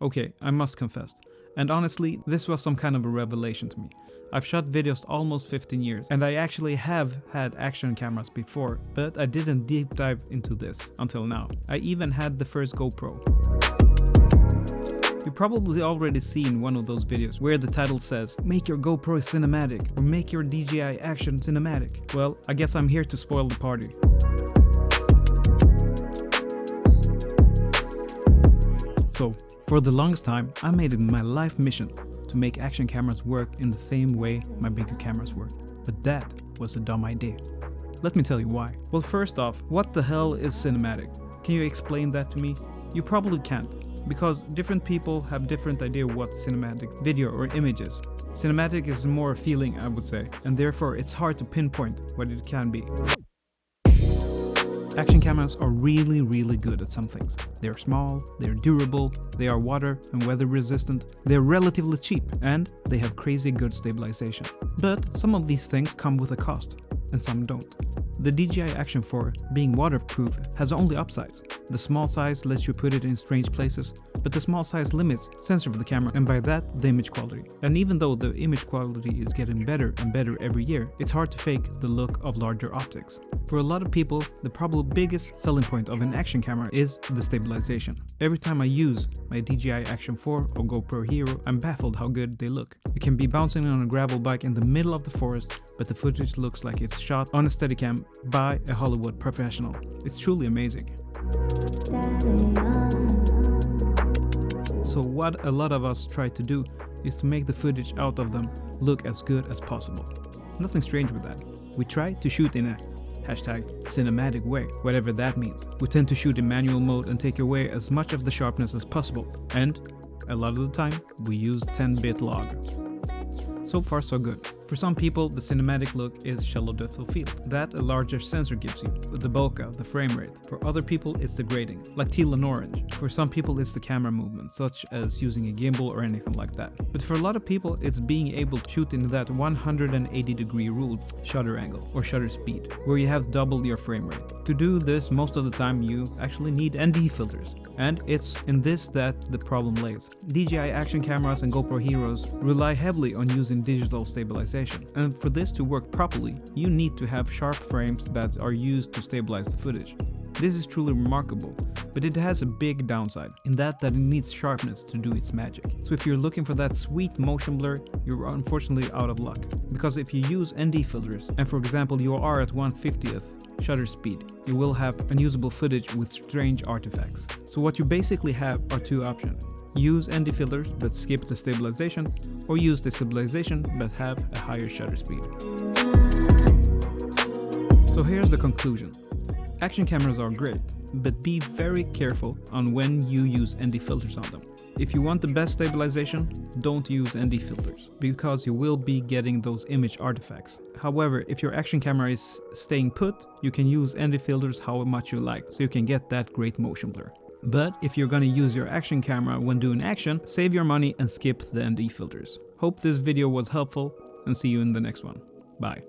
Okay, I must confess. And honestly, this was some kind of a revelation to me. I've shot videos almost 15 years, and I actually have had action cameras before, but I didn't deep dive into this until now. I even had the first GoPro. You've probably already seen one of those videos where the title says, "Make your GoPro cinematic" or "Make your DJI Action cinematic." Well, I guess I'm here to spoil the party. So, for the longest time, I made it my life mission to make action cameras work in the same way my bigger cameras work. But that was a dumb idea. Let me tell you why. Well, first off, what the hell is cinematic? Can you explain that to me? You probably can't, because different people have different idea what cinematic video or image is. Cinematic is more a feeling, I would say, and therefore it's hard to pinpoint what it can be. Action cameras are really good at some things. They're small, they're durable, they are water and weather resistant, they're relatively cheap, and they have crazy good stabilization. But some of these things come with a cost, and some don't. The DJI Action 4, being waterproof, has only upsides. The small size lets you put it in strange places, but the small size limits sensor of the camera, and by that the image quality. And even though the image quality is getting better and better every year, it's hard to fake the look of larger optics. For a lot of people, the probably biggest selling point of an action camera is the stabilization. Every time I use my DJI Action 4 or GoPro Hero, I'm baffled how good they look. You can be bouncing on a gravel bike in the middle of the forest, but the footage looks like it's shot on a Steadicam by a Hollywood professional. It's truly amazing. So what a lot of us try to do is to make the footage out of them look as good as possible. Nothing strange with that. We try to shoot in a #cinematic way, whatever that means. We tend to shoot in manual mode and take away as much of the sharpness as possible. And a lot of the time, we use 10-bit log. So far so good. For some people, the cinematic look is shallow depth of field that a larger sensor gives you, with the bokeh, the frame rate. For other people, it's the grading, like teal and orange. For some people, it's the camera movement, such as using a gimbal or anything like that. But for a lot of people, it's being able to shoot in that 180-degree rule shutter angle, or shutter speed, where you have double your frame rate. To do this, most of the time you actually need ND filters. And it's in this that the problem lays. DJI Action cameras and GoPro Heroes rely heavily on using digital stabilization. And for this to work properly, you need to have sharp frames that are used to stabilize the footage. This is truly remarkable, but it has a big downside, in that it needs sharpness to do its magic. So if you're looking for that sweet motion blur, you're unfortunately out of luck. Because if you use ND filters, and for example you are at 1/50th shutter speed, you will have unusable footage with strange artifacts. So what you basically have are two options. Use ND filters but skip the stabilization, or use the stabilization but have a higher shutter speed. So here's the conclusion. Action cameras are great, but be very careful on when you use ND filters on them. If you want the best stabilization, don't use ND filters, because you will be getting those image artifacts. However, if your action camera is staying put, you can use ND filters how much you like, so you can get that great motion blur. But if you're gonna use your action camera when doing action, save your money and skip the ND filters. Hope this video was helpful, and see you in the next one. Bye.